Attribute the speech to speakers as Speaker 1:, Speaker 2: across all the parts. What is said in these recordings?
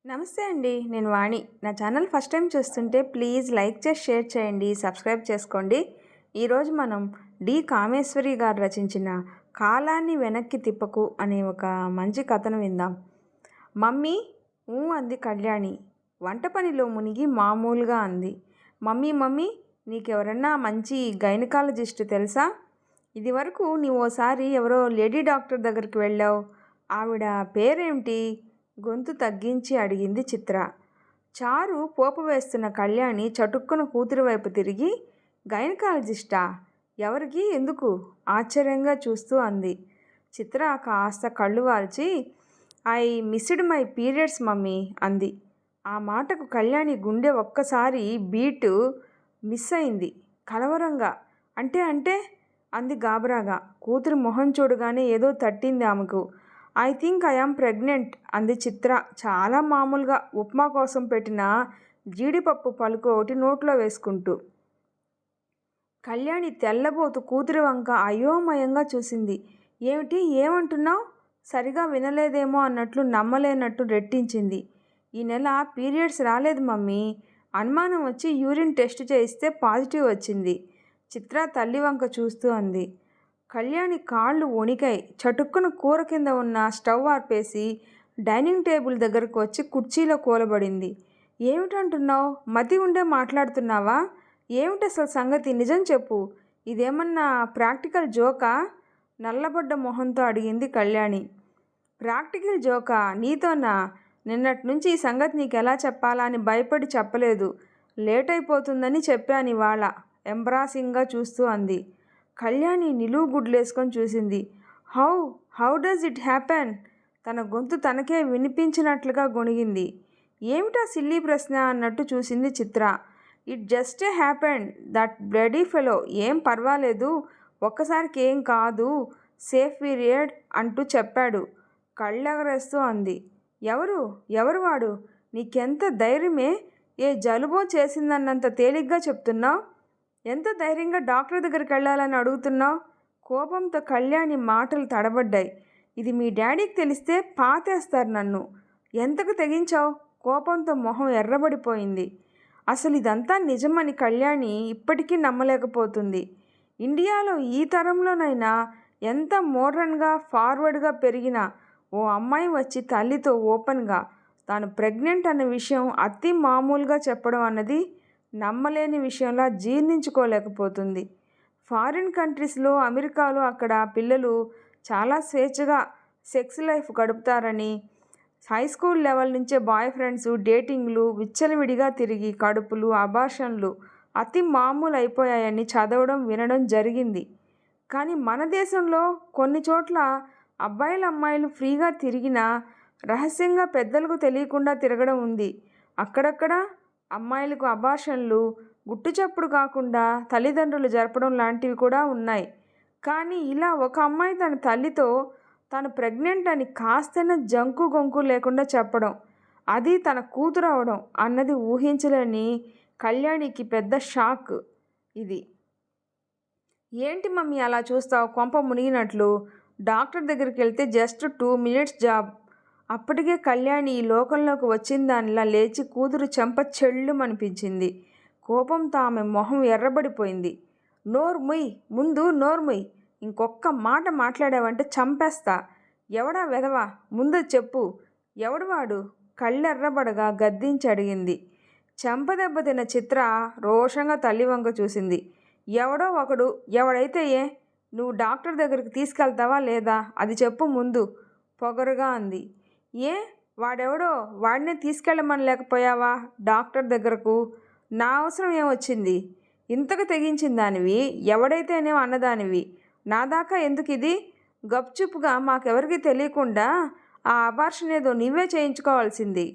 Speaker 1: నమస్తే అండి. నేను వాణి. నా ఛానల్ ఫస్ట్ టైం చూస్తుంటే ప్లీజ్ లైక్ చేసి షేర్ చేయండి, సబ్స్క్రైబ్ చేసుకోండి. ఈరోజు మనం డి కామేశ్వరి గారు రచించిన కాలాన్ని వెనక్కి తిప్పకు అనే ఒక మంచి కథను విందాం. మమ్మీ అంది కళ్యాణి. వంట పనిలో మునిగి మామూలుగా అంది. మమ్మీ మమ్మీ నీకెవరన్నా మంచి గైనకాలజిస్ట్ తెలుసా? ఇది వరకు నీవు ఓసారి ఎవరో లేడీ డాక్టర్ దగ్గరికి వెళ్ళావు. ఆవిడ పేరేమిటి? గొంతు తగ్గించి అడిగింది చిత్ర. చారు పోపు వేస్తున్న కళ్యాణి చటుక్కున కూతురి వైపు తిరిగి, గైనకాలజిస్టా? ఎవరికి, ఎందుకు? ఆశ్చర్యంగా చూస్తూ అంది. చిత్ర కాస్త కళ్ళు వాల్చి, I missed my periods mummy అంది. ఆ మాటకు కళ్యాణి గుండె ఒక్కసారి బీటు మిస్ అయింది. కలవరంగా. అంటే అంటే అంది గాబరాగా. కూతురి మొహం చూడగానే ఏదో తట్టింది ఆమెకు. ఐ థింక్ ఐఆమ్ ప్రెగ్నెంట్ అంది చిత్ర చాలా మామూలుగా, ఉప్మా కోసం పెట్టిన జీడిపప్పు పలుకు ఒకటి నోట్లో వేసుకుంటూ. కళ్యాణి తెల్లబోతు కూతురి వంక అయోమయంగా చూసింది. ఏమిటి, ఏమంటున్నావు? సరిగా వినలేదేమో అన్నట్లు, నమ్మలేనట్టు రెట్టించింది. ఈ నెల పీరియడ్స్ రాలేదు మమ్మీ. అనుమానం వచ్చి యూరిన్ టెస్ట్ చేయిస్తే పాజిటివ్ వచ్చింది. చిత్ర తల్లి వంక చూస్తూ అంది. కళ్యాణి కాళ్ళు వణికాయి. చటుక్కున కూర కింద ఉన్న స్టవ్ ఆర్పేసి డైనింగ్ టేబుల్ దగ్గరకు వచ్చి కుర్చీలో కూలబడింది. ఏమిటంటున్నావు? మతి ఉండే మాట్లాడుతున్నావా? ఏమిటి అసలు సంగతి? నిజం చెప్పు. ఇదేమన్నా ప్రాక్టికల్ జోకా? నల్లబడ్డ మొహంతో అడిగింది కళ్యాణి. ప్రాక్టికల్ జోకా? నీతోనా? నిన్నటి నుంచి ఈ సంగతి నీకు ఎలా చెప్పాలా అని భయపడి చెప్పలేదు. లేట్ అయిపోతుందని చెప్పాను ఇవాళ ఎంబ్రాసింగ్గా చూస్తూ అంది. కళ్యాణి నిలువు గుడ్లేసుకొని చూసింది. How how does it happen? తన గొంతు తనకే వినిపించినట్లుగా గొణిగింది. ఏమిటా సిల్లీ ప్రశ్న అన్నట్టు చూసింది Chitra. It just happened. That bloody fellow. ఏం పర్వాలేదు, ఒక్కసారికి ఏం కాదు, సేఫ్ పీరియడ్ అంటూ చెప్పాడు కళ్ళెగరేస్తూ అంది. ఎవరు ఎవరు వాడు? నీకెంత ధైర్యమే? ఏ జలుబో చేసిందన్నంత తేలిగ్గా చెప్తున్నావు? ఎంత ధైర్యంగా డాక్టర్ దగ్గరికి వెళ్ళాలని అడుగుతున్నావు? కోపంతో కళ్యాణి మాటలు తడబడ్డాయి. ఇది మీ డాడీకి తెలిస్తే పాతేస్తారు నన్ను. ఎంతకు తెగించావు? కోపంతో మొహం ఎర్రబడిపోయింది. అసలు ఇదంతా నిజమని కళ్యాణి ఇప్పటికీ నమ్మలేకపోతుంది. ఇండియాలో ఈ తరంలోనైనా ఎంత మోడ్రన్గా ఫార్వర్డ్గా పెరిగిన ఓ అమ్మాయి వచ్చి తల్లితో ఓపెన్గా తాను ప్రెగ్నెంట్ అన్న విషయం అతి మామూలుగా చెప్పడం అన్నది నమ్మలేని విషయంలా జీర్ణించుకోలేకపోతుంది. ఫారిన్ కంట్రీస్లో, అమెరికాలో అక్కడ పిల్లలు చాలా స్వేచ్ఛగా సెక్స్ లైఫ్ గడుపుతారని, హై స్కూల్ లెవెల్ నుంచే బాయ్ ఫ్రెండ్స్, డేటింగ్లు విచ్చలవిడిగా తిరిగి కడుపులు, అబార్షన్లు అతి మామూలు అయిపోయాయని చదవడం, వినడం జరిగింది. కానీ మన దేశంలో కొన్ని చోట్ల అబ్బాయిలు అమ్మాయిలు ఫ్రీగా తిరిగినా రహస్యంగా పెద్దలకు తెలియకుండా తిరగడం ఉంది. అక్కడక్కడ అమ్మాయిలకు అబార్షన్లు గుట్టుచప్పుడు కాకుండా తల్లిదండ్రులు జరపడం లాంటివి కూడా ఉన్నాయి. కానీ ఇలా ఒక అమ్మాయి తన తల్లితో తాను ప్రెగ్నెంట్ అని కాస్తైనా జంకు గొంకు లేకుండా చెప్పడం, అది తన కూతురు అవడం అన్నది ఊహించలేని కళ్యాణికి పెద్ద షాక్ ఇది. ఏంటి మమ్మీ అలా చూస్తావు కొంప మునిగినట్లు? డాక్టర్ దగ్గరికి వెళ్తే జస్ట్ 2 minutes జాబ్. అప్పటికే కళ్యాణి ఈ లోకంలోకి వచ్చిన దానిలా లేచి కూతురు చెంప చెళ్ళుమనిపించింది. కోపంతో ఆమె మొహం ఎర్రబడిపోయింది. నోర్ముయ్, ముందు నోర్ముయ్. ఇంకొక్క మాట మాట్లాడావంటే చంపేస్తా. ఎవడా వెధవా? ముందు చెప్పు. ఎవడు వాడు? కళ్ళెర్రబడగా గద్దించి అడిగింది. చెంపదెబ్బ తిన్న చిత్ర రోషంగా తల్లి వంక చూసింది. ఎవడో ఒకడు, ఎవడైతే ఏ? నువ్వు డాక్టర్ దగ్గరికి తీసుకెళ్తావా లేదా? అది చెప్పు ముందు పొగరుగా అంది. ఏ వాడెవడో వాడినే తీసుకెళ్ళమని లేకపోయావా డాక్టర్ దగ్గరకు? నా అవసరం ఏమొచ్చింది? ఇంతకు తెగించిన దానివి, ఎవడైతేనేమో అన్నదానివి. నా దాకా ఎందుకు ఇది? గప్చుప్గా మాకెవరికి తెలియకుండా ఆ అబార్షన్ ఏదో నువ్వే చేయించుకోవాల్సింది.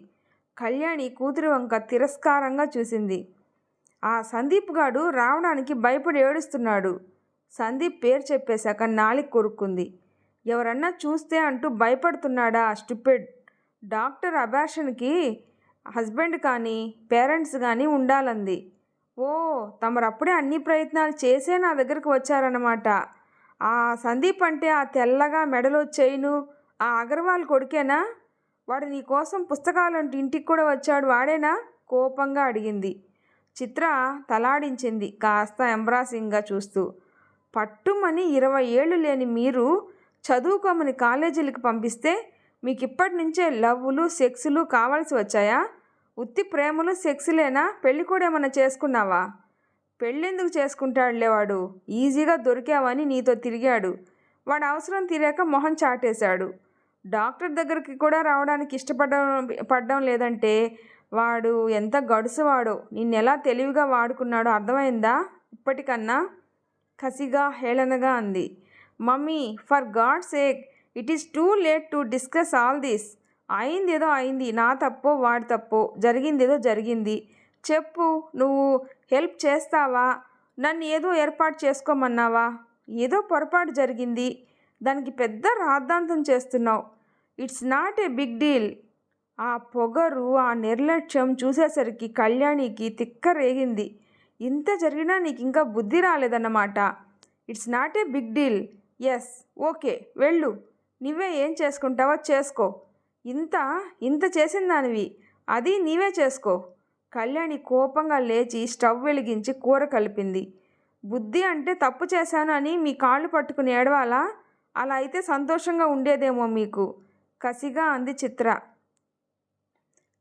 Speaker 1: కళ్యాణి కూతురి వంక తిరస్కారంగా చూసింది. ఆ సందీప్ గాడు రావడానికి భయపడి ఏడుస్తున్నాడు. సందీప్ పేరు చెప్పేశాక నాలిక కొరుక్కుంది. ఎవరన్నా చూస్తే అంటూ భయపడుతున్నాడా స్టూపిడ్? డాక్టర్ అబార్షన్కి హస్బెండ్ కానీ పేరెంట్స్ కానీ ఉండాలంది. ఓ, తమరప్పుడే అన్ని ప్రయత్నాలు చేసే నా దగ్గరకు వచ్చారన్నమాట. ఆ సందీప్ అంటే ఆ తెల్లగా మెడలో చైను, ఆ అగర్వాల్ కొడుకేనా? వాడు నీ కోసం పుస్తకాలంటూ ఇంటికి కూడా వచ్చాడు వాడేనా? కోపంగా అడిగింది. చిత్ర తలాడించింది కాస్త ఎంబ్రాసింగ్గా చూస్తూ. పట్టుమని 20 ఏళ్ళు లేని మీరు చదువుకోమని కాలేజీలకు పంపిస్తే మీకు ఇప్పటి నుంచే లవ్వులు సెక్సులు కావాల్సి వచ్చాయా? ఉత్తి ప్రేమలు సెక్సులేనా? పెళ్ళి కూడా ఏమన్నా చేసుకున్నావా? పెళ్ళెందుకు చేసుకుంటాడులే వాడు, ఈజీగా దొరికావని నీతో తిరిగాడు. వాడు అవసరం తీరాక మొహం చాటేశాడు. డాక్టర్ దగ్గరికి కూడా రావడానికి పడ్డం లేదంటే వాడు ఎంత గడుసువాడో, నిన్నెలా తెలివిగా వాడుకున్నాడో అర్థమైందా ఇప్పటికన్నా? కసిగా హేళనగా అంది. Mummy, for God sake, it is too late to discuss all this. అయిందేదో అయింది, నా తప్పో వాడి తప్పో, జరిగిందేదో జరిగింది. చెప్పు, నువ్వు హెల్ప్ చేస్తావా? నన్ను ఏదో ఏర్పాటు చేసుకోమన్నావా? ఏదో పొరపాటు జరిగింది, దానికి పెద్ద రాద్ధాంతం చేస్తున్నావు. It's not a big deal. ఆ పొగరు, ఆ నిర్లక్ష్యం చూసేసరికి కళ్యాణికి తిక్క రేగింది. ఇంత జరిగినా నీకు ఇంకా బుద్ధి రాలేదన్నమాట. It's not a big deal. Yes, okay, వెళ్ళు. నువ్వే ఏం చేసుకుంటావో చేసుకో. ఇంత ఇంత చేసిన దానివి, అది నీవే చేసుకో. కళ్యాణి కోపంగా లేచి స్టవ్ వెలిగించి కూర కలిపింది. బుద్ధి అంటే తప్పు చేశాను అని మీ కాళ్ళు పట్టుకుని ఏడవాలా? అలా అయితే సంతోషంగా ఉండేదేమో మీకు, కసిగా అంది చిత్ర.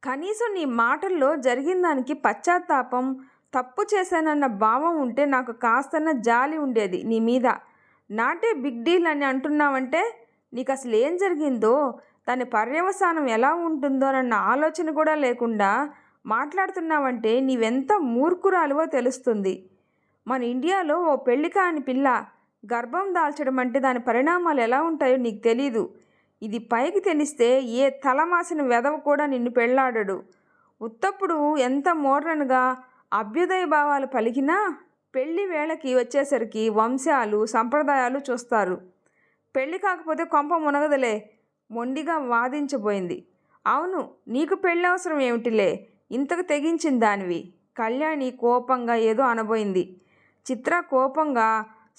Speaker 1: కనీసం నీ మాటల్లో జరిగిన దానికి పశ్చాత్తాపం, తప్పు చేశానన్న భావం ఉంటే నాకు కాస్తన్న జాలి ఉండేది నీ మీద. నాటే బిగ్ డీల్ అని అంటున్నావంటే నీకు అసలు ఏం జరిగిందో, దాని పర్యవసానం ఎలా ఉంటుందోనన్న ఆలోచన కూడా లేకుండా మాట్లాడుతున్నావంటే నీవెంత మూర్ఖురాలువో తెలుస్తుంది. మన ఇండియాలో ఓ పెళ్లి కాని పిల్ల గర్భం దాల్చడం అంటే దాని పరిణామాలు ఎలా ఉంటాయో నీకు తెలీదు. ఇది పైకి తెలిస్తే ఏ తలమాసిన వెధవ కూడా నిన్ను పెళ్ళాడడు. ఉత్తప్పుడు ఎంత మోడ్రన్గా అభ్యుదయ భావాలు పలికినా పెళ్లి వేళకి వచ్చేసరికి వంశాలు సంప్రదాయాలు చూస్తారు. పెళ్ళి కాకపోతే కొంప మునగదులే, మొండిగా వాదించబోయింది. అవును, నీకు పెళ్ళి అవసరం ఏమిటిలే, ఇంతకు తెగించిన దానివి. కళ్యాణి కోపంగా ఏదో అనబోయింది. చిత్ర కోపంగా,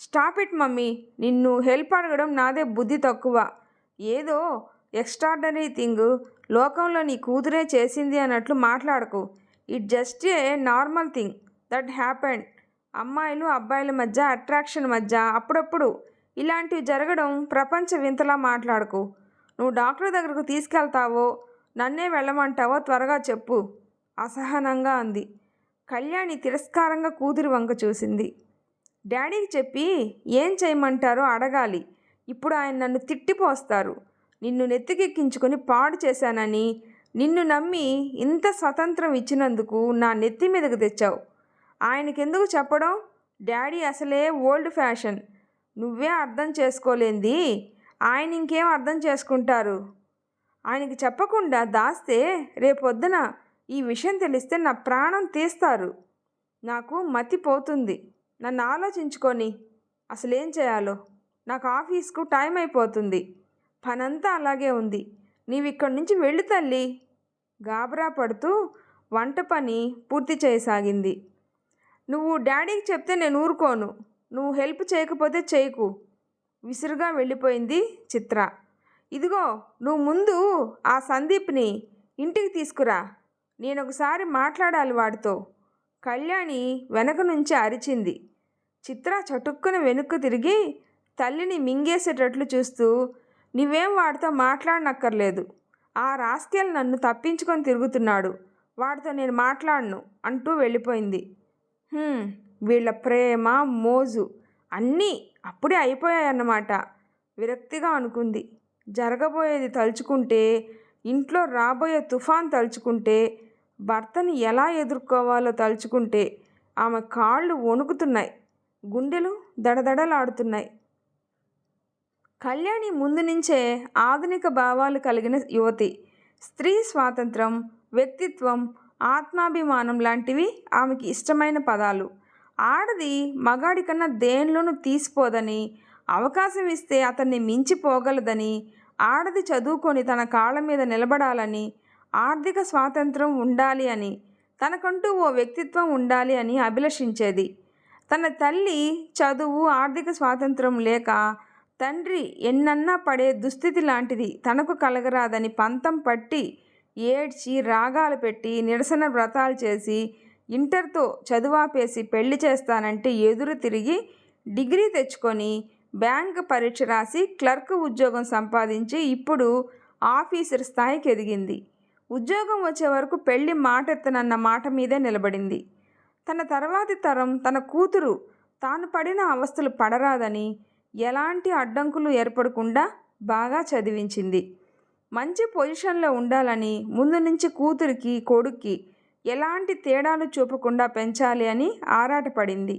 Speaker 1: స్టాప్ ఇట్ మమ్మీ, నిన్ను హెల్ప్ అడగడం నాదే బుద్ధి తక్కువ. ఏదో ఎక్స్ట్రాడనరీ థింగ్ లోకంలో నీ కూతురే చేసింది అన్నట్లు మాట్లాడకు. It just a normal thing that happened. అమ్మాయిలు అబ్బాయిల మధ్య అట్రాక్షన్ మధ్య అప్పుడప్పుడు ఇలాంటివి జరగడం ప్రపంచ వింతలా మాట్లాడకు. నువ్వు డాక్టర్ దగ్గరకు తీసుకెళ్తావో నన్నే వెళ్ళమంటావో త్వరగా చెప్పు, అసహనంగా అంది. కళ్యాణి తిరస్కారంగా కూతురి వంక చూసింది. డాడీకి చెప్పి ఏం చేయమంటారో అడగాలి. ఇప్పుడు ఆయన నన్ను తిట్టిపోస్తారు. నిన్ను నెత్తికెక్కించుకొని పాడు చేశానని, నిన్ను నమ్మి ఇంత స్వతంత్రం ఇచ్చినందుకు నా నెత్తి మీదకు తెచ్చావు. ఆయనకెందుకు చెప్పడం? డాడీ అసలే ఓల్డ్ ఫ్యాషన్. నువ్వే అర్థం చేసుకోలేంది ఆయన ఇంకేం అర్థం చేసుకుంటారు? ఆయనకి చెప్పకుండా దాస్తే రేపొద్దున ఈ విషయం తెలిస్తే నా ప్రాణం తీస్తారు. నాకు మతిపోతుంది. నన్ను ఆలోచించుకొని అసలేం చేయాలో. నాకు ఆఫీస్కు టైం అయిపోతుంది. పనంతా అలాగే ఉంది. నీవు ఇక్కడి నుంచి వెళ్ళు తల్లి. గాబరా పడుతూ వంట పని పూర్తి చేయసాగింది. నువ్వు డాడీకి చెప్తే నేను ఊరుకోను. నువ్వు హెల్ప్ చేయకపోతే చేయకు. విసురుగా వెళ్ళిపోయింది చిత్ర. ఇదిగో, నువ్వు ముందు ఆ సందీప్ని ఇంటికి తీసుకురా. నేనొకసారి మాట్లాడాలి వాడితో. కళ్యాణి వెనక నుంచి అరిచింది. చిత్ర చటుక్కున వెనుక్కు తిరిగి తల్లిని మింగేసేటట్లు చూస్తూ, నువ్వేం వాడితో మాట్లాడనక్కర్లేదు. ఆ రాస్కెల్ నన్ను తప్పించుకొని తిరుగుతున్నాడు. వాడితో నేను మాట్లాడను అంటూ వెళ్ళిపోయింది. వీళ్ళ ప్రేమ మోజు అన్నీ అప్పుడే అయిపోయాయన్నమాట. విరక్తిగా అనుకుంది. జరగబోయేది తలుచుకుంటే, ఇంట్లో రాబోయే తుఫాన్ తలుచుకుంటే, భర్తని ఎలా ఎదుర్కోవాలో తలుచుకుంటే ఆమె కాళ్ళు వణుకుతున్నాయి, గుండెలు దడదడలాడుతున్నాయి. కళ్యాణి ముందు నుంచే ఆధునిక భావాలు కలిగిన యువతి. స్త్రీ స్వాతంత్రం, వ్యక్తిత్వం, ఆత్మాభిమానం లాంటివి ఆమెకి ఇష్టమైన పదాలు. ఆడది మగాడి కన్నా దేనిలోనూ తీసిపోదని, అవకాశం ఇస్తే అతన్ని మించిపోగలదని, ఆడది చదువుకొని తన కాళ్ళ మీద నిలబడాలని, ఆర్థిక స్వాతంత్రం ఉండాలి అని, తనకంటూ ఓ వ్యక్తిత్వం ఉండాలి అని అభిలషించేది. తన తల్లి చదువు, ఆర్థిక స్వాతంత్రం లేక తండ్రి ఎన్నన్నా పడే దుస్థితి లాంటిది తనకు కలగరాదని పంతం పట్టి ఏడ్చి రాగాలు పెట్టి నిరసన వ్రతాలు చేసి ఇంటర్తో చదువాపేసి పెళ్లి చేస్తానంటే ఎదురు తిరిగి డిగ్రీ తెచ్చుకొని బ్యాంక్ పరీక్ష రాసి క్లర్క్ ఉద్యోగం సంపాదించి ఇప్పుడు ఆఫీసర్ స్థాయికి ఎదిగింది. ఉద్యోగం వచ్చే వరకు పెళ్లి మాటెత్తనన్న మాట మీదే నిలబడింది. తన తర్వాతి తరం తన కూతురు తాను పడిన అవస్థలు పడరాదని ఎలాంటి అడ్డంకులు ఏర్పడకుండా బాగా చదివించింది. మంచి పొజిషన్లో ఉండాలని ముందు నుంచి కూతురికి కొడుక్కి ఎలాంటి తేడాలు చూపకుండా పెంచాలి అని ఆరాటపడింది.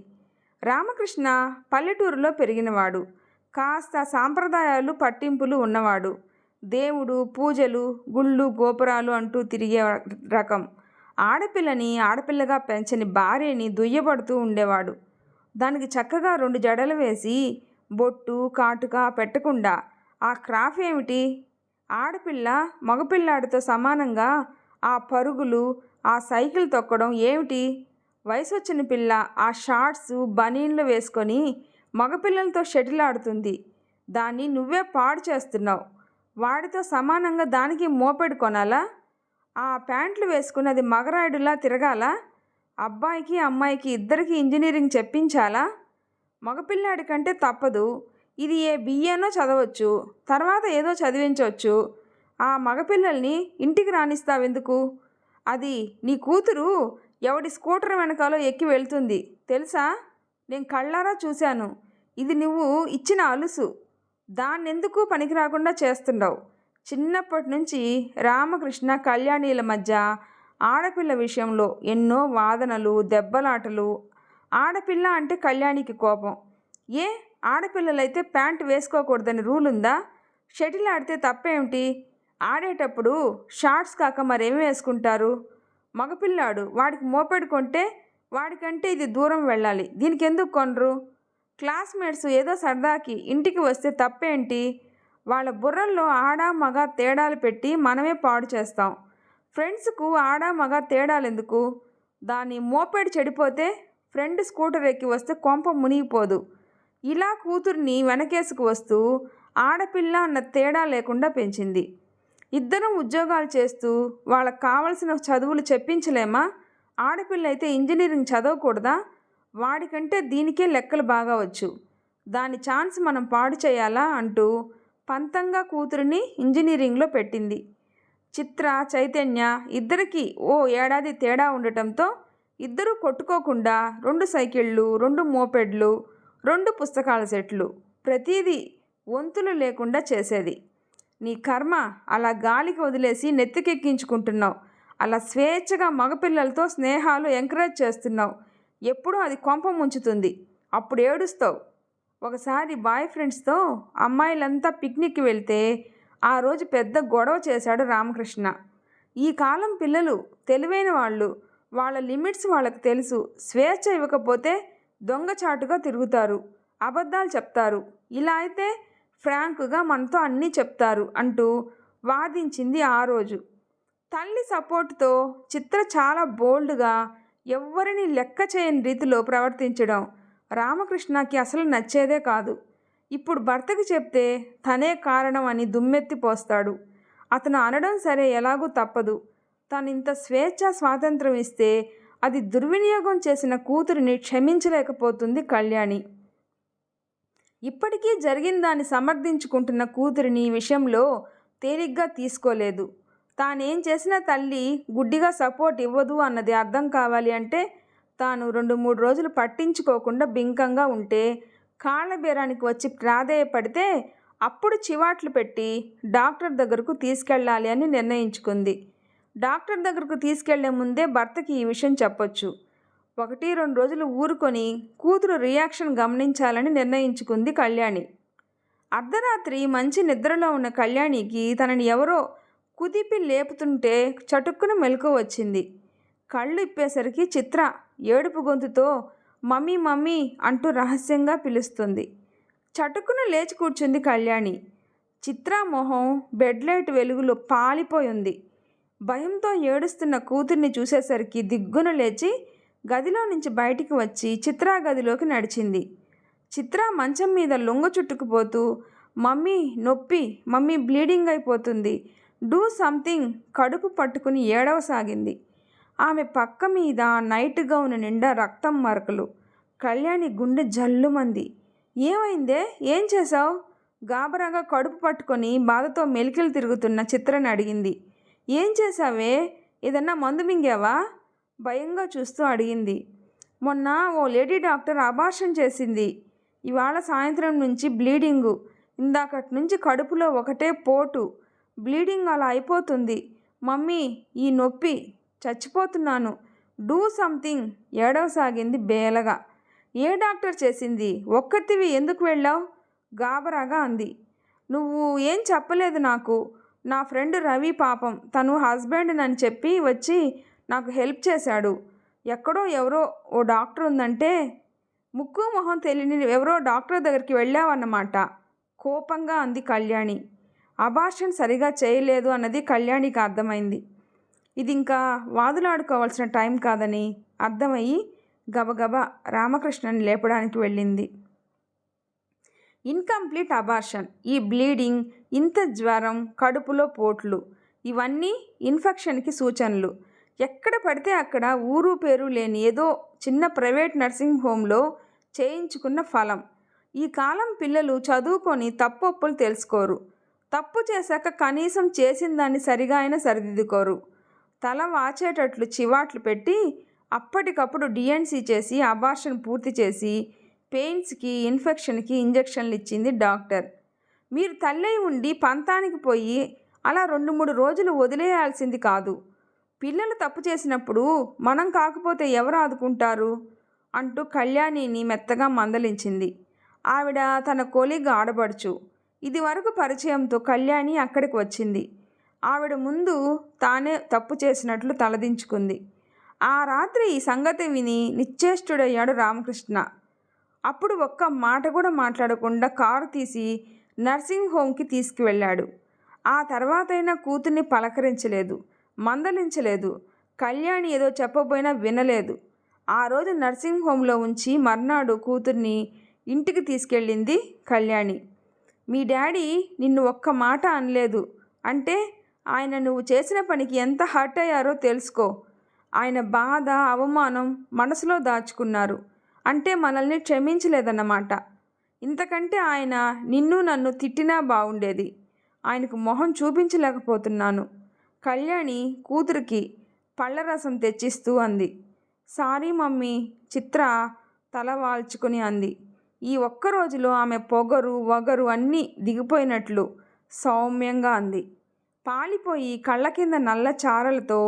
Speaker 1: రామకృష్ణ పల్లెటూరులో పెరిగినవాడు. కాస్త సాంప్రదాయాలు పట్టింపులు ఉన్నవాడు. దేవుడు పూజలు గుళ్ళు గోపురాలు అంటూ తిరిగే రకం. ఆడపిల్లగా పెంచని భార్యని దుయ్యబడుతూ ఉండేవాడు. దానికి చక్కగా 2 జడలు వేసి బొట్టు కాటుక పెట్టకుండా ఆ క్రాఫ్ ఏమిటి? ఆడపిల్ల మగపిల్లాడితో సమానంగా ఆ పరుగులు ఆ సైకిల్ తొక్కడం ఏమిటి? వయసు వచ్చిన పిల్ల ఆ షార్ట్స్ బనీన్లు వేసుకొని మగపిల్లలతో షటిల్ ఆడుతుంది. దాన్ని నువ్వే పాడు చేస్తున్నావు. వాడితో సమానంగా దానికి మోపెడ్ కొనాలా? ఆ ప్యాంట్లు వేసుకుని అది మగరాయుడులా తిరగాలా? అబ్బాయికి అమ్మాయికి ఇద్దరికి ఇంజనీరింగ్ చెప్పించాలా? మగపిల్లాడి కంటే తప్పదు. ఇది ఏ బిఏనో చదవచ్చు, తర్వాత ఏదో చదివించవచ్చు. ఆ మగపిల్లల్ని ఇంటికి రానిస్తావెందుకు? అది నీ కూతురు ఎవడి స్కూటర్ వెనకాలో ఎక్కి వెళ్తుంది తెలుసా? నేను కళ్ళారా చూశాను. ఇది నువ్వు ఇచ్చిన అలుసు. దాన్నెందుకు పనికి రాకుండా చేస్తున్నావు? చిన్నప్పటి నుంచి రామకృష్ణ కళ్యాణీల మధ్య ఆడపిల్ల విషయంలో ఎన్నో వాదనలు దెబ్బలాటలు. ఆడపిల్ల అంటే కళ్యాణికి కోపం. ఏ ఆడపిల్లలైతే ప్యాంటు వేసుకోకూడదని రూల్ ఉందా? షటిల్ ఆడితే తప్పేమిటి? ఆడేటప్పుడు షార్ట్స్ కాక మరేమి వేసుకుంటారు? మగపిల్లాడు వాడికి మోపెడు కొంటే వాడికంటే ఇది దూరం వెళ్ళాలి. దీనికి ఎందుకు కొనరు? క్లాస్మేట్స్ ఏదో సరదాకి ఇంటికి వస్తే తప్పేంటి? వాళ్ళ బుర్రల్లో ఆడ మగ తేడాలు పెట్టి మనమే పాడు చేస్తాం. ఫ్రెండ్స్కు ఆడ మగ తేడాలు ఎందుకు? దాని మోపెడు చెడిపోతే ఫ్రెండ్ స్కూటర్ ఎక్కి వస్తే కొంప మునిగిపోదు. ఇలా కూతుర్ని వెనకేసుకు వస్తూ ఆడపిల్ల అన్న తేడా లేకుండా పెంచింది. ఇద్దరం ఉద్యోగాలు చేస్తూ వాళ్ళకు కావలసిన చదువులు చెప్పించలేమా? ఆడపిల్ల అయితే ఇంజనీరింగ్ చదవకూడదా? వాడికంటే దీనికే లెక్కలు బాగా వచ్చు. దాని ఛాన్స్ మనం పాడు చేయాలా అంటూ పంతంగా కూతురిని ఇంజనీరింగ్లో పెట్టింది. చిత్ర చైతన్య ఇద్దరికీ ఓ ఏడాది తేడా ఉండటంతో ఇద్దరూ కొట్టుకోకుండా 2 సైకిళ్ళు 2 మోపెడ్లు 2 పుస్తకాల సెట్లు ప్రతిదీ వంతులు లేకుండా చేసేది. నీ కర్మ అలా గాలికి వదిలేసి నెత్తికెక్కించుకుంటున్నావు. అలా స్వేచ్ఛగా మగపిల్లలతో స్నేహాలు ఎంకరేజ్ చేస్తున్నావు. ఎప్పుడూ అది కొంప ముంచుతుంది. అప్పుడు ఏడుస్తావు. ఒకసారి బాయ్ ఫ్రెండ్స్తో అమ్మాయిలంతా పిక్నిక్కి వెళ్తే ఆ రోజు పెద్ద గొడవ చేశాడు రామకృష్ణ. ఈ కాలం పిల్లలు తెలివైన వాళ్ళు. వాళ్ళ లిమిట్స్ వాళ్ళకి తెలుసు. స్వేచ్ఛ ఇవ్వకపోతే దొంగచాటుగా తిరుగుతారు, అబద్ధాలు చెప్తారు. ఇలా అయితే ఫ్రాంక్గా మనతో అన్నీ చెప్తారు అంటూ వాదించింది ఆ రోజు. తల్లి సపోర్టుతో చిత్ర చాలా బోల్డ్గా ఎవ్వరిని లెక్క చేయని రీతిలో ప్రవర్తించడం రామకృష్ణకి అసలు నచ్చేదే కాదు. ఇప్పుడు భర్తకి చెప్తే తనే కారణం అని దుమ్మెత్తి పోస్తాడు. అతను అనడం సరే, ఎలాగూ తప్పదు. తనింత స్వేచ్ఛ స్వాతంత్రం ఇస్తే అది దుర్వినియోగం చేసిన కూతురిని క్షమించలేకపోతుంది కళ్యాణి. ఇప్పటికీ జరిగిన దాన్ని సమర్థించుకుంటున్న కూతురిని ఈ విషయంలో తేలిగ్గా తీసుకోలేదు. తానేం చేసినా తల్లి గుడ్డిగా సపోర్ట్ ఇవ్వదు అన్నది అర్థం కావాలి అంటే తాను 2-3 రోజులు పట్టించుకోకుండా బింకంగా ఉంటే, కాళ్ళ బేరానికి వచ్చి ప్రాధేయపడితే అప్పుడు చివాట్లు పెట్టి డాక్టర్ దగ్గరకు తీసుకెళ్ళాలి అని నిర్ణయించుకుంది. డాక్టర్ దగ్గరకు తీసుకెళ్లే ముందే భర్తకి ఈ విషయం చెప్పొచ్చు. 1-2 రోజులు ఊరుకొని కూతురు రియాక్షన్ గమనించాలని నిర్ణయించుకుంది కళ్యాణి. అర్ధరాత్రి మంచి నిద్రలో ఉన్న కళ్యాణికి తనని ఎవరో కుదిపి లేపుతుంటే చటుక్కున మెలకువ వచ్చింది. కళ్ళు ఇప్పేసరికి చిత్ర ఏడుపు గొంతుతో మమ్మీ మమ్మీ అంటూ రహస్యంగా పిలుస్తుంది. చటుక్కున లేచి కూర్చుంది కళ్యాణి. చిత్ర మొహం బెడ్ లైట్ వెలుగులో పాలిపోయింది. భయంతో ఏడుస్తున్న కూతుర్ని చూసేసరికి దిగ్గున లేచి గదిలో నుంచి బయటికి వచ్చి చిత్రా గదిలోకి నడిచింది. చిత్ర మంచం మీద లొంగ చుట్టుకుపోతూ, మమ్మీ నొప్పి, మమ్మీ బ్లీడింగ్ అయిపోతుంది, డూ సంథింగ్ కడుపు పట్టుకుని ఏడవసాగింది. ఆమె పక్క మీద నైట్ గౌన్ నిండా రక్తం మరకలు. కళ్యాణి గుండె జల్లుమంది. ఏమైందే, ఏం చేశావు? గాబరాగా కడుపు పట్టుకొని బాధతో మెలికలు తిరుగుతున్న చిత్రని అడిగింది. ఏం చేశావే, ఏదన్నా మందు మింగావా? భయంగా చూస్తూ అడిగింది. మొన్న ఓ లేడీ డాక్టర్ అబార్షన్ చేసింది. ఇవాళ సాయంత్రం నుంచి బ్లీడింగు, ఇందాకటి నుంచి కడుపులో ఒకటే పోటు, బ్లీడింగ్ అలా అయిపోతుంది. మమ్మీ ఈ నొప్పి, చచ్చిపోతున్నాను, డూ సంథింగ్ ఏడవసాగింది బేలగా. ఏ డాక్టర్ చేసింది? ఒక్కటివి ఎందుకు వెళ్ళావు? గాబరాగా అంది. నువ్వు ఏం చెప్పలేదు నాకు. నా ఫ్రెండ్ రవి పాపం, తను హస్బెండ్ అని చెప్పి వచ్చి నాకు హెల్ప్ చేశాడు. ఎక్కడో ఎవరో ఓ డాక్టర్ ఉందంటే, ముక్కు మొహం తెలియని ఎవరో డాక్టర్ దగ్గరికి వెళ్ళావన్నమాట కోపంగా అంది కళ్యాణి. అబార్షన్ సరిగా చేయలేదు అన్నది కళ్యాణికి అర్థమైంది. ఇది ఇంకా వాదులాడుకోవాల్సిన టైం కాదని అర్థమయ్యి గబగబా రామకృష్ణని లేపడానికి వెళ్ళింది. ఇన్కంప్లీట్ అబార్షన్, ఈ బ్లీడింగ్, ఇంత జ్వరం, కడుపులో పోట్లు, ఇవన్నీ ఇన్ఫెక్షన్కి సూచనలు. ఎక్కడ పడితే అక్కడ ఊరు పేరు లేని ఏదో చిన్న ప్రైవేట్ నర్సింగ్ హోమ్లో చేయించుకున్న ఫలం. ఈ కాలం పిల్లలు చదువుకొని తప్పొప్పులు తెలుసుకోరు. తప్పు చేశాక కనీసం చేసిన దాన్ని సరిగా అయినా సరిదిద్దుకోరు. తల వాచేటట్లు చివాట్లు పెట్టి అప్పటికప్పుడు డిఎన్సీ చేసి అబార్షన్ పూర్తి చేసి పెయిన్స్కి, ఇన్ఫెక్షన్కి ఇంజెక్షన్లు ఇచ్చింది డాక్టర్. మీరు తల్లై ఉండి పంతానికి పోయి అలా 2-3 రోజులు వదిలేయాల్సింది కాదు. పిల్లలు తప్పు చేసినప్పుడు మనం కాకపోతే ఎవరు ఆదుకుంటారు అంటూ కళ్యాణిని మెత్తగా మందలించింది. ఆవిడ తన కొలీగ్ ఆడబడుచు. ఇది వరకు పరిచయంతో కళ్యాణి అక్కడికి వచ్చింది. ఆవిడ ముందు తానే తప్పు చేసినట్లు తలదించుకుంది. ఆ రాత్రి ఈ సంగతి విని నిశ్చేష్టుడయ్యాడు రామకృష్ణ. అప్పుడు ఒక్క మాట కూడా మాట్లాడకుండా కారు తీసి నర్సింగ్ హోమ్కి తీసుకువెళ్ళాడు. ఆ తర్వాతైనా కూతుర్ని పలకరించలేదు, మందలించలేదు. కళ్యాణి ఏదో చెప్పబోయినా వినలేదు. ఆ రోజు నర్సింగ్ హోమ్లో ఉంచి మర్నాడు కూతుర్ని ఇంటికి తీసుకెళ్ళింది కళ్యాణి. మీ డాడీ నిన్ను ఒక్క మాట అనలేదు అంటే ఆయన నువ్వు చేసిన పనికి ఎంత హర్ట్ అయ్యారో తెలుసుకో. ఆయన బాధ, అవమానం మనసులో దాచుకున్నారు అంటే మనల్ని క్షమించలేదన్నమాట. ఇంతకంటే ఆయన నిన్ను నన్ను తిట్టినా బాగుండేది. ఆయనకు మొహం చూపించలేకపోతున్నాను. కళ్యాణి కూతురికి పళ్ళరసం తెచ్చిస్తూ అంది. సారీ మమ్మీ, చిత్ర తల వాల్చుకుని అంది. ఈ ఒక్క రోజులో ఆమె పొగరు, వగరు అన్నీ దిగిపోయినట్లు సౌమ్యంగా అంది. పాలిపోయి కళ్ళ కింద నల్ల చారలతో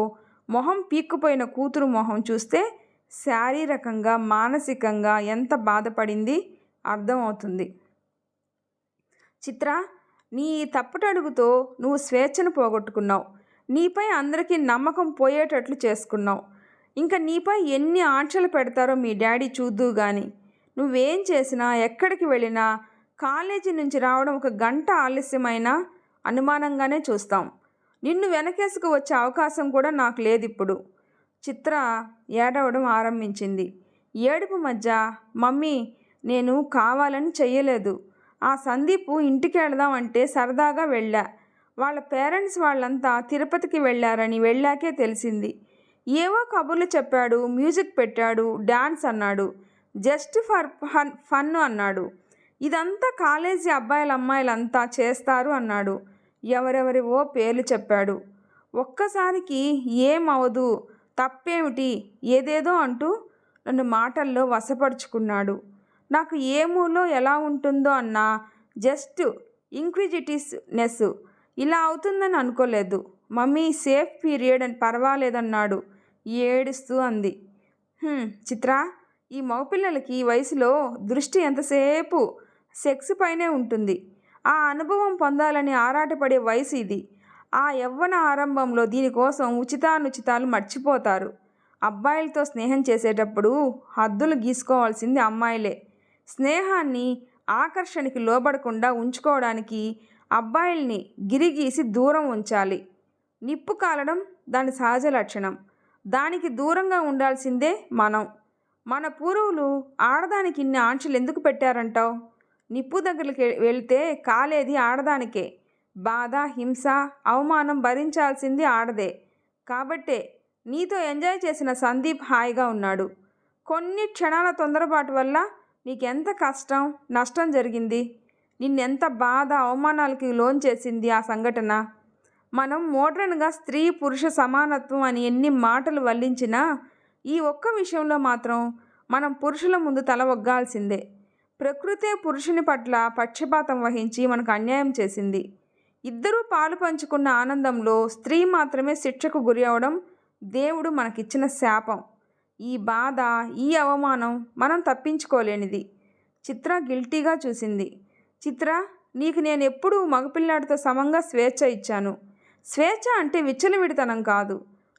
Speaker 1: మొహం పీక్కుపోయిన కూతురు మొహం చూస్తే శారీరకంగా, మానసికంగా ఎంత బాధపడింది అర్థమవుతుంది. చిత్ర, నీ తప్పుటడుగుతో నువ్వు స్వేచ్ఛను పోగొట్టుకున్నావు. నీపై అందరికీ నమ్మకం పోయేటట్లు చేసుకున్నావు. ఇంకా నీపై ఎన్ని ఆంక్షలు పెడతారో మీ డాడీ చూద్దూ గాని. నువ్వేం చేసినా, ఎక్కడికి వెళ్ళినా, కాలేజీ నుంచి రావడం 1 గంట ఆలస్యమైనా అనుమానంగానే చూస్తాం. నిన్ను వెనకేసుకు వచ్చే అవకాశం కూడా నాకు లేదిప్పుడు. చిత్ర ఏడవడం ఆరంభించింది. ఏడుపు మధ్య, మమ్మీ నేను కావాలని చెయ్యలేదు. ఆ సందీపు ఇంటికి వెళదామంటే సరదాగా వెళ్ళా. వాళ్ళ పేరెంట్స్ వాళ్ళంతా తిరుపతికి వెళ్ళారని వెళ్ళాకే తెలిసింది. ఏవో కబుర్లు చెప్పాడు, మ్యూజిక్ పెట్టాడు, డాన్స్ అన్నాడు, జస్ట్ ఫర్ ఫన్ అన్నాడు. ఇదంతా కాలేజీ అబ్బాయిలు అమ్మాయిలంతా చేస్తారు అన్నాడు. ఎవరెవరివో పేర్లు చెప్పాడు. ఒక్కసారికి ఏమవదు, తప్పేమిటి, ఏదేదో అంటూ నన్ను మాటల్లో వశపరుచుకున్నాడు. నాకు ఏ మూలో ఎలా ఉంటుందో అన్న జస్ట్ ఇంక్విజిటివ్నెస్ ఇలా అవుతుందని అనుకోలేదు. మమ్మీ సేఫ్ పీరియడ్ అని పర్వాలేదన్నాడు ఏడుస్తూ అంది. చిత్ర, ఈ మగపిల్లలకి ఈ వయసులో దృష్టి ఎంతసేపు సెక్స్ పైనే ఉంటుంది. ఆ అనుభవం పొందాలని ఆరాటపడే వయసు ఇది. ఆ యవ్వన ఆరంభంలో దీనికోసం ఉచితానుచితాలు మర్చిపోతారు. అబ్బాయిలతో స్నేహం చేసేటప్పుడు హద్దులు గీసుకోవాల్సింది అమ్మాయిలే. స్నేహాన్ని ఆకర్షణకి లోబడకుండా ఉంచుకోవడానికి అబ్బాయిల్ని గిరిగీసి దూరం ఉంచాలి. నిప్పు కాలడం దాని సహజ లక్షణం. దానికి దూరంగా ఉండాల్సిందే మనం. మన పూర్వులు ఆడదానికి ఇన్ని ఆంక్షలు ఎందుకు పెట్టారంటావు? నిప్పు దగ్గరికి వెళ్తే కాలేది ఆడదానికే. బాధ, హింస, అవమానం భరించాల్సింది ఆడదే. కాబట్టే నీతో ఎంజాయ్ చేసిన సందీప్ హాయిగా ఉన్నాడు. కొన్ని క్షణాల తొందరపాటు వల్ల నీకెంత కష్టం, నష్టం జరిగింది. నిన్నెంత బాధ, అవమానాలకి లోన్ చేసింది ఆ సంఘటన. మనం మోడ్రన్గా స్త్రీ పురుష సమానత్వం అని ఎన్ని మాటలు వల్లించినా ఈ ఒక్క విషయంలో మాత్రం మనం పురుషుల ముందు తల ఒగ్గాల్సిందే. ప్రకృతే పురుషుని పట్ల పక్షపాతం వహించి మనకు అన్యాయం చేసింది. ఇద్దరూ పాలు పంచుకున్న ఆనందంలో స్త్రీ మాత్రమే శిక్షకు గురి అవడం దేవుడు మనకిచ్చిన శాపం. ఈ బాధ, ఈ అవమానం మనం తప్పించుకోలేనిది. చిత్ర గిల్టీగా చూసింది. చిత్ర, నీకు నేను ఎప్పుడూ మగపిల్లాడితో సమంగా స్వేచ్ఛ ఇచ్చాను. స్వేచ్ఛ అంటే విచ్చలవిడితనం కాదు.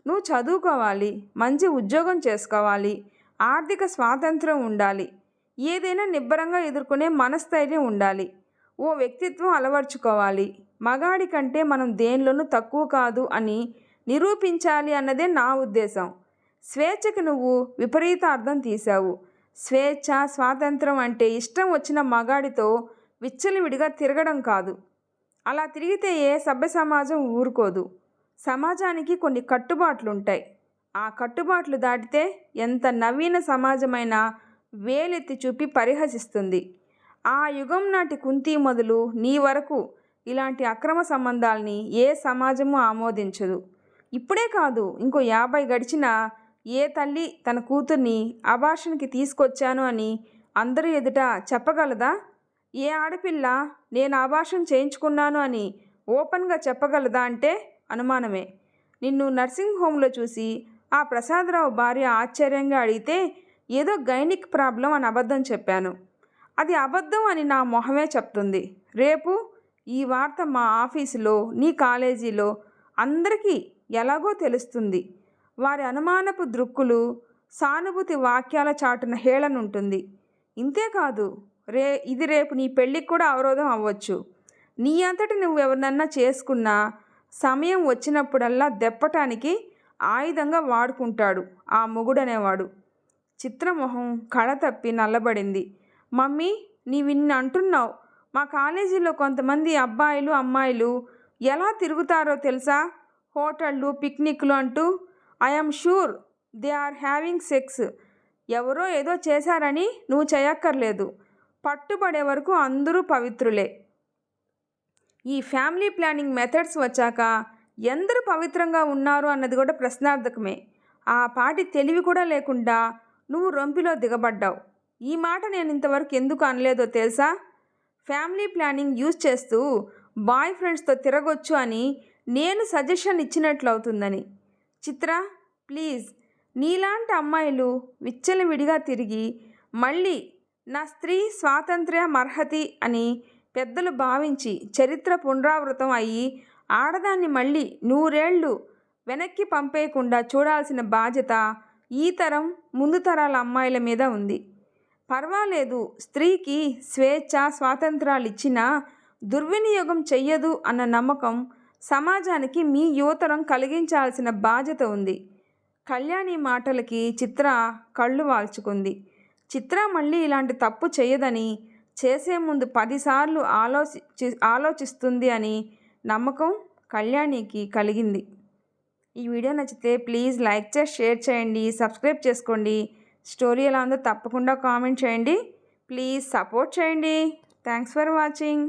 Speaker 1: నువ్వు చదువుకోవాలి, మంచి ఉద్యోగం చేసుకోవాలి, ఆర్థిక స్వాతంత్రం ఉండాలి, ఏదైనా నిబ్బరంగా ఎదుర్కొనే మనస్థైర్యం ఉండాలి, ఓ వ్యక్తిత్వం అలవర్చుకోవాలి. మగాడి కంటే మనం దేనిలోనూ తక్కువ కాదు అని నిరూపించాలి అన్నదే నా ఉద్దేశం. స్వేచ్ఛకి నువ్వు విపరీత అర్థం తీశావు. స్వేచ్ఛ, స్వాతంత్రం అంటే ఇష్టం వచ్చిన మగాడితో విచ్చలవిడిగా తిరగడం కాదు. అలా తిరిగితే ఏ సభ్య సమాజం ఊరుకోదు. సమాజానికి కొన్ని కట్టుబాట్లుంటాయి. ఆ కట్టుబాట్లు దాటితే ఎంత నవీన సమాజమైనా వేలెత్తి చూపి పరిహసిస్తుంది. ఆ యుగం నాటి కుంతి మొదలు నీ వరకు ఇలాంటి అక్రమ సంబంధాల్ని ఏ సమాజము ఆమోదించదు. ఇప్పుడే కాదు, ఇంకో 50 గడిచినా ఏ తల్లి తన కూతుర్ని అబార్షన్కి తీసుకొచ్చాను అని అందరి ఎదుట చెప్పగలదా? ఏ ఆడపిల్ల నేను అబార్షన్ చేయించుకున్నాను అని ఓపెన్గా చెప్పగలదా అంటే అనుమానమే. నిన్ను నర్సింగ్ హోమ్లో చూసి ఆ ప్రసాదరావు భార్య ఆశ్చర్యంగా అడిగితే ఏదో గైనిక్ ప్రాబ్లం అని అబద్ధం చెప్పాను. అది అబద్ధం అని నా మొహమే చెప్తుంది. రేపు ఈ వార్త మా ఆఫీసులో, నీ కాలేజీలో అందరికీ ఎలాగో తెలుస్తుంది. వారి అనుమానపు దృక్కులు, సానుభూతి వాక్యాల చాటున హేళనుంటుంది. ఇంతేకాదు, ఇది రేపు నీ పెళ్ళికి కూడా అవరోధం అవ్వచ్చు. నీ అంతటి నువ్వెవరినన్నా చేసుకున్నా సమయం వచ్చినప్పుడల్లా దెప్పటానికి ఆయుధంగా వాడుకుంటాడు ఆ మొగుడనేవాడు. చిత్రమొహం కళ తప్పి నల్లబడింది. మమ్మీ, నీవిన్ని అంటున్నావు. మా కాలేజీలో కొంతమంది అబ్బాయిలు, అమ్మాయిలు ఎలా తిరుగుతారో తెలుసా? హోటళ్ళు, పిక్నిక్లు అంటూ. I'm sure they are having sex. ఎవరో ఏదో చేశారని నువ్వు చేయక్కర్లేదు. పట్టుబడే వరకు అందరూ పవిత్రులే. ఈ ఫ్యామిలీ ప్లానింగ్ మెథడ్స్ వచ్చాక ఎందరు పవిత్రంగా ఉన్నారు అన్నది కూడా ప్రశ్నార్థకమే. ఆ పాటి తెలివి కూడా లేకుండా నువ్వు రొంపిలో దిగబడ్డావు. ఈ మాట నేను ఇంతవరకు ఎందుకు అనలేదో తెలుసా? ఫ్యామిలీ ప్లానింగ్ యూజ్ చేస్తూ బాయ్ ఫ్రెండ్స్తో తిరగొచ్చు అని నేను సజెషన్ ఇచ్చినట్లు అవుతుందని. చిత్ర, ప్లీజ్, నీలాంటి అమ్మాయిలు విచ్చలవిడిగా తిరిగి మళ్ళీ నా స్త్రీ స్వాతంత్ర్య మర్హతి అని పెద్దలు భావించి చరిత్ర పునరావృతం అయ్యి ఆడదాన్ని మళ్ళీ 100 ఏళ్ళు వెనక్కి పంపేయకుండా చూడాల్సిన బాధ్యత ఈ తరం, ముందు తరాల అమ్మాయిల మీద ఉంది. పర్వాలేదు, స్త్రీకి స్వేచ్ఛ, స్వాతంత్రాలు ఇచ్చినా దుర్వినియోగం చెయ్యదు అన్న నమ్మకం సమాజానికి మీ యువతరం కలిగించాల్సిన బాధ్యత ఉంది. కళ్యాణి మాటలకి చిత్ర కళ్ళు వాల్చుకుంది. చిత్ర మళ్ళీ ఇలాంటి తప్పు చేయదని, చేసే ముందు 10 సార్లు ఆలోచిస్తుంది అని నమ్మకం కళ్యాణికి కలిగింది. ఈ వీడియో నచ్చితే ప్లీజ్ లైక్ చేసి షేర్ చేయండి, సబ్స్క్రైబ్ చేసుకోండి. స్టోరీ ఎలా ఉందో తప్పకుండా కామెంట్ చేయండి. ప్లీజ్ సపోర్ట్ చేయండి. Thanks for watching.